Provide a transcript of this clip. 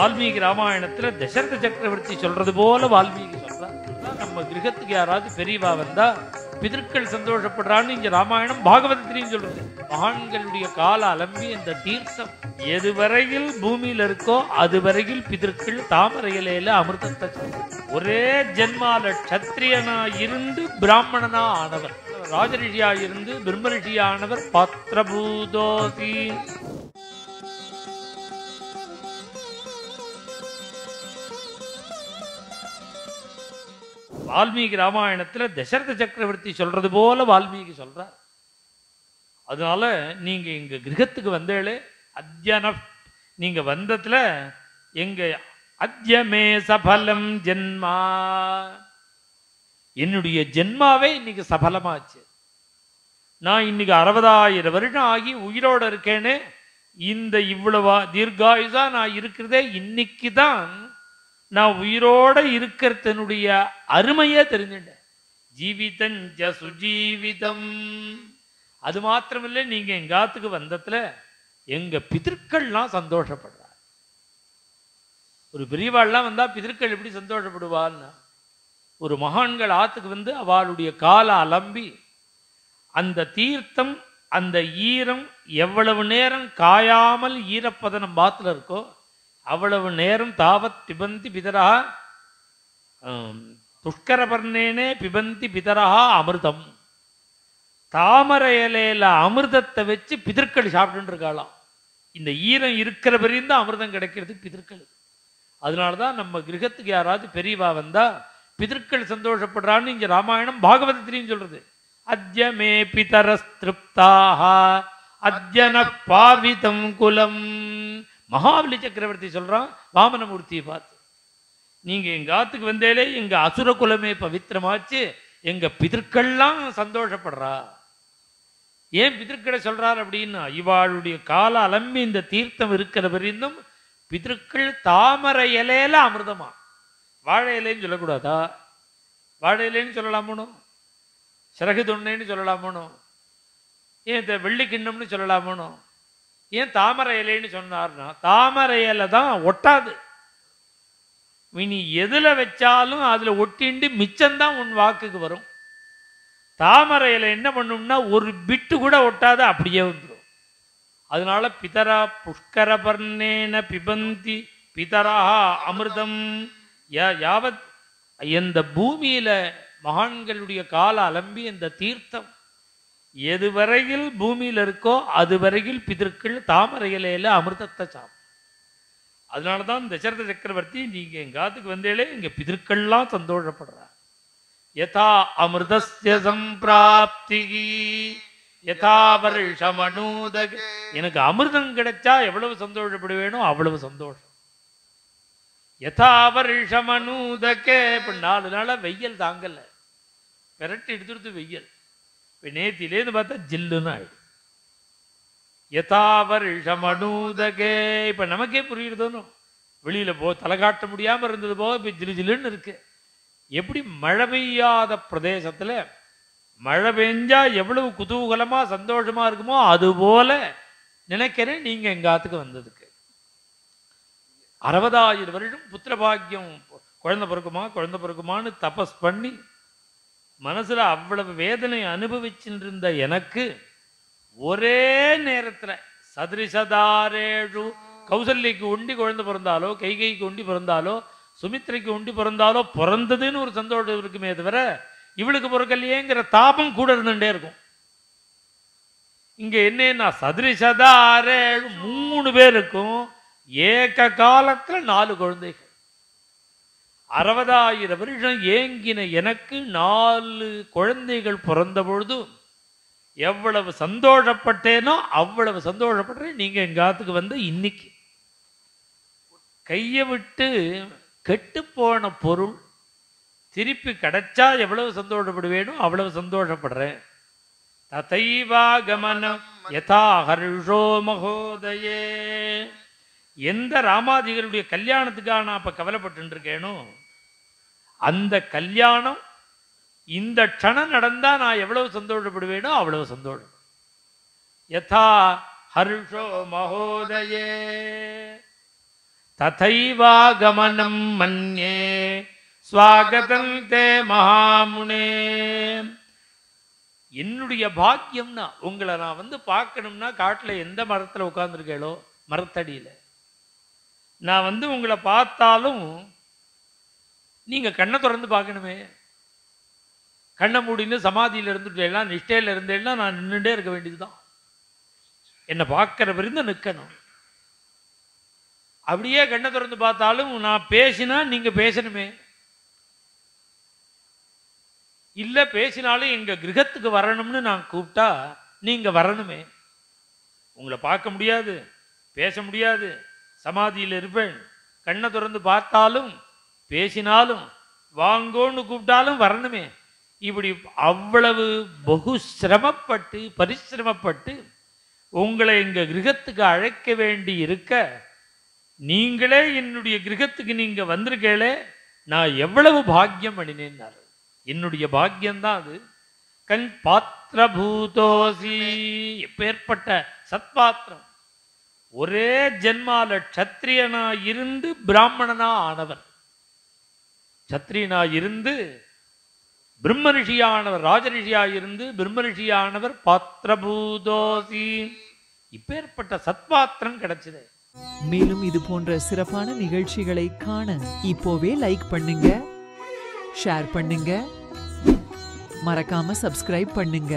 வால்மீகி ராமாயணத்துல தசரத சக்கரவர்த்தி சொல்றது போல வால்மீகி சொல்றார். நம்ம கிரகத்துக்கு யாராவது பெரியவா வந்தா பிதர்கள் சந்தோஷப்படுறான்னு இங்க ராமாயணம் பாகவதத்திலையும் சொல்றது. மகான்களுடைய கால அலம்பி இந்த தீர்த்தம் எதுவரையில் பூமியில இருக்கோ அதுவரையில் பிதர்கள் தாமரை இலையில அமிர்தத்தை ஒரே ஜென்மால சத்திரியனா இருந்து பிராமணனா ஆனவர், ராஜரிஷியா இருந்து பிரம்மரிஷியா ஆனவர் பாத்திரபூதோசி. வால்மீகி ராமாயணத்துல தசரத சக்கரவர்த்தி சொல்றது போல வால்மீகி சொல்றார். அதனால நீங்க எங்க கிரகத்துக்கு வந்தேளே அத்யன நீங்க வந்ததுல எங்க அத்யமே சபலம் ஜென்மா, என்னுடைய ஜென்மாவே இன்னைக்கு சபலமாச்சு. நான் இன்னைக்கு 60,000 வருடம் ஆகி உயிரோட இருக்கேனே, இந்த இவ்வளவா தீர்காயுசா நான் இருக்கிறதே இன்னைக்கு தான் நான் உயிரோட இருக்கிறதனுடைய அருமையே தெரிஞ்சுட்டேன். ஜீவிதம் ஜ சுஜீவிதம். அது மாத்திரமில்லை, நீங்க எங்காத்துக்கு வந்ததுல எங்க பிதர்கள்லாம் சந்தோஷப்படுறார். ஒரு பெரியவாள்லாம் வந்தா பிதர்கள் எப்படி சந்தோஷப்படுவாள்னா, ஒரு மகான்கள் ஆத்துக்கு வந்து அவளுடைய கால அலம்பி அந்த தீர்த்தம் அந்த ஈரம் எவ்வளவு நேரம் காயாமல் ஈரப்பதனம் பாத்துல இருக்கோ அவ்வளவு நேரம் தாவத் பிபந்தி பிதரா துஷ்கரபர்ணேனே பிபந்தி பிதரா அமிர்தம். தாமரை இலையில அமிர்தத்தை வச்சு பிதர்கள் சாப்பிட்டு இருக்காளாம். இந்த ஈரம் இருக்கிற வரையும் தான் அமிர்தம் கிடைக்கிறதுக்கு பிதர்கள். அதனாலதான் நம்ம கிரகத்துக்கு யாராவது பெரியவா வந்தா பிதர்கள் சந்தோஷப்படுறான்னு இங்க ராமாயணம் பாகவதத்திலையும் சொல்றது. அத்யமே பிதரஸ்திருப்தாக அத்யன பாவிதம் குலம். மகாபலி சக்கரவர்த்தி சொல்றான் வாமனமூர்த்தியை பார்த்து, நீங்க எங்க ஆத்துக்கு வந்தேலே எங்க அசுர குலமே பவித்திரமாச்சு, எங்க பிதர்கள்லாம் சந்தோஷப்படுறா. ஏன் பிதர்களை சொல்றார் அப்படின்னா, இவாளுடைய கால அலம்பி இந்த தீர்த்தம் இருக்கிற வரையும் பிதர்கள் தாமரை இலையில அமிர்தமா. வாழை இலைன்னு சொல்லக்கூடாதா? வாழை இலைன்னு சொல்லலாமோனோ, சிறகு தொண்ணைன்னு சொல்லலாமோனோ, ஏன் வெள்ளி கிண்ணம்னு சொல்லலாமோனோ, ஏன் தாமரை இலைன்னு சொன்னார்னா தாமரை இலை தான் ஒட்டாது. நீ எதுல வச்சாலும் அதுல ஒட்டிண்டு மிச்சம்தான் உன் வாக்குக்கு வரும். தாமரை இலை என்ன பண்ணும்னா ஒரு பிட்டு கூட ஒட்டாது, அப்படியே வந்துடும். அதனால பிதரா புஷ்கரபர்ணேன பிபந்தி பிதரா அமிர்தம். யாவத் இந்த பூமியில மகான்களுடைய கால அலம்பி இந்த தீர்த்தம் எதுவரையில் பூமியில இருக்கோ அதுவரையில் பிதர்கள் தாமரை இலையில அமிர்தத்தை சாப்பிடும். அதனாலதான் தசரத சக்கரவர்த்தி நீங்க எங்காத்துக்கு வந்தேலே எங்க பிதர்கள்லாம் சந்தோஷப்படுறார். யதா அமிர்தஸ்ய சம்பிராப்தி யதா வருஷமனூதக. எனக்கு அமிர்தம் கிடைச்சா எவ்வளவு சந்தோஷப்படுவேனோ அவ்வளவு சந்தோஷம். யதா வருஷமனூதகே. இப்ப 4 நாளா வெயில் தாங்கல, பெரட்டி எடுத்துடுத்து வெயில். இப்ப நேத்திலேருந்து பார்த்தா ஜில்லுன்னு ஆயிடும். யதா வருஷமனூதகே. இப்ப நமக்கே புரியுறதோன்னு, வெளியில தலை காட்ட முடியாம இருந்தது போக இப்ப ஜில்லு ஜில்லுன்னு இருக்கு. எப்படி மழை பெய்யாத பிரதேசத்துல மழை பெஞ்சா எவ்வளவு குதூகலமா சந்தோஷமா இருக்குமோ அது போல நினைக்கிறேன் நீங்க எங்காத்துக்கு வந்ததுக்கு. 60,000 வருடம் புத்திரபாகியம், குழந்தை பிறக்குமான்னு தபஸ் பண்ணி மனசுல அவ்வளவு வேதனை அனுபவிச்சுருந்த எனக்கு ஒரே நேரத்துல சதிரிசதாரேழு கௌசல்யக்கு உண்டி குழந்தை பிறந்தாலோ, கைகைக்கு உண்டி பிறந்தாலோ, சுமித்ரைக்கு உண்டி பிறந்தாலோ பிறந்ததுன்னு ஒரு சந்தோஷம் இருக்குமே தவிர இவளுக்கு பிறக்கலையேங்கிற தாபம் கூட இருந்துட்டே இருக்கும். இங்க என்னன்னா சதிரிசதாரேழு 3 பேருக்கும் ஏக காலத்துல 4 குழந்தைகள். 60,000 வருஷம் ஏங்கின எனக்கு 4 குழந்தைகள் பிறந்த பொழுது எவ்வளவு சந்தோஷப்பட்டேனோ அவ்வளவு சந்தோஷப்படுறேன். நீங்க எங்காத்துக்கு வந்து இன்னைக்கு கையை விட்டு கெட்டு போன பொருள் திருப்பி கிடைச்சா எவ்வளவு சந்தோஷப்படுவேனோ அவ்வளவு சந்தோஷப்படுறேன். ததைவாகமனம் யதா ஹர்ஷோ மகோதயே. எந்த ராமாதிகளுடைய கல்யாணத்துக்காக நான் இப்ப கவலைப்பட்டு இருக்கேனோ அந்த கல்யாணம் இந்த க்ஷணம் நடந்தா நான் எவ்வளவு சந்தோஷப்படுவேனோ அவ்வளவு சந்தோஷம். யதா ஹர்ஷோ மகோதயே. ததைவாகமனம் மன்யே ஸ்வாகதம் தே மகாமுனே. என்னுடைய பாக்கியம்னா உங்களை நான் வந்து பார்க்கணும்னா காட்டில் எந்த மரத்தில் உட்கார்ந்துருக்கேளோ மரத்தடியில் நான் வந்து உங்களை பார்த்தாலும் நீங்க கண்ணை திறந்து பார்க்கணுமே. கண்ணை மூடின்னு சமாதியில் இருந்துட்டேன்னா நிஷ்டையில் இருந்தேன்னா நான் நின்றுட்டே இருக்க வேண்டியதுதான். என்னை பார்க்கிற வரைக்கும் நிற்கணும். அப்படியே கண்ணை திறந்து பார்த்தாலும் நான் பேசினா நீங்க பேசணுமே. இல்லை பேசினாலும் எங்க கிரகத்துக்கு வரணும்னு நான் கூப்பிட்டா நீங்க வரணுமே. உங்களை பார்க்க முடியாது, பேச முடியாது, சமாதியில் இருப்பேன். கண்ணை திறந்து பார்த்தாலும் பேசினாலும் வாங்கோன்னு கூப்பிட்டாலும் வரணுமே. இப்படி அவ்வளவு பகு சிரமப்பட்டு பரிசிரமப்பட்டு உங்களை எங்க கிரகத்துக்கு அழைக்க வேண்டி இருக்க நீங்களே என்னுடைய கிரகத்துக்கு நீங்க வந்திருக்கீங்களே, நான் எவ்வளவு பாக்கியம் பண்ணினேன்னாரு. என்னுடைய பாக்கியம்தான் அது. கண் பாத்திரபூதோசி, எப்பேற்பட்ட சத்பாத்திரம். ஒரே ஜென்மால க்ஷத்ரியனா இருந்து பிராமணனா ஆனவர், க்ஷத்ரியனா இருந்து பிரம்ம ரிஷியானவர், ராஜரிஷியா இருந்து பிரம்ம ரிஷியானவர். பாத்திரபூதோசி, இப்பேற்பட்ட சத்பாத்திரம் கிடைச்சது. மேலும் இது போன்ற சிறப்பான நிகழ்ச்சிகளை காண இப்போவே லைக் பண்ணுங்க, ஷேர் பண்ணுங்க, மறக்காம சப்ஸ்கிரைப் பண்ணுங்க.